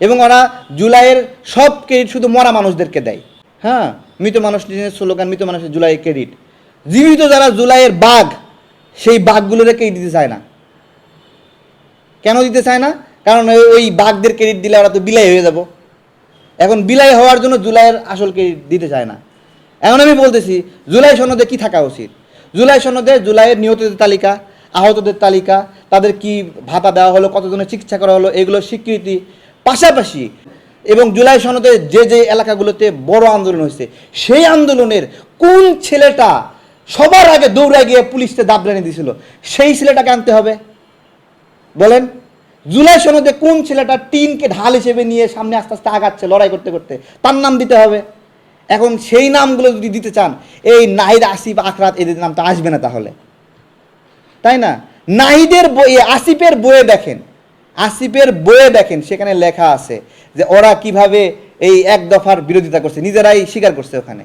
এবং ওরা জুলাইয়ের সব ক্রেডিট শুধু মরা মানুষদেরকে দেয়। হ্যাঁ, মৃত মানুষ নিজের স্লোগান, মৃত মানুষের জুলাই ক্রেডিট। জীবিত যারা জুলাইয়ের বাঘ, সেই বাঘগুলোরে ক্রেডিট দিতে চায় না। কেন দিতে চায় না? কারণ ওই বাঘদের ক্রেডিট দিলে ওরা তো বিলাই হয়ে যাব। এখন বিলাই হওয়ার জন্য জুলাইয়ের আসল ক্রেডিট দিতে চায় না। এখন আমি বলতেছি, জুলাই সনদে কি থাকা উচিত? জুলাই সনদে জুলাইয়ের নিহতদের তালিকা, আহতদের তালিকা, তাদের কি ভাতা দেওয়া হলো, কতজনের চিকিৎসা করা হলো, এগুলো স্বীকৃতি, পাশাপাশি এবং জুলাই সনদে যে যে এলাকাগুলোতে বড় আন্দোলন হয়েছে, সেই আন্দোলনের কোন ছেলেটা সবার আগে দৌড়ে গিয়ে পুলিশকে দাবরানি দিয়েছিল, সেই ছেলেটাকে আনতে হবে। বলেন, জুলাই সনদে কোন ছেলেটা টিনকে ঢাল হিসেবে নিয়ে সামনে আস্তে আস্তে আগাচ্ছে লড়াই করতে করতে, তার নাম দিতে হবে। এখন সেই নামগুলো যদি দিতে চান, এই নাহিদ, আসিফ, আখরাত, এদের নাম তো আসবে না তাহলে, তাই না? নাহিদের বইয়ে, আসিফের বইয়ে দেখেন, আসিফের বইয়ে দেখেন, সেখানে লেখা আছে যে ওরা কিভাবে এই এক দফার বিরোধিতা করছে, নিজেরাই স্বীকার করছে ওখানে।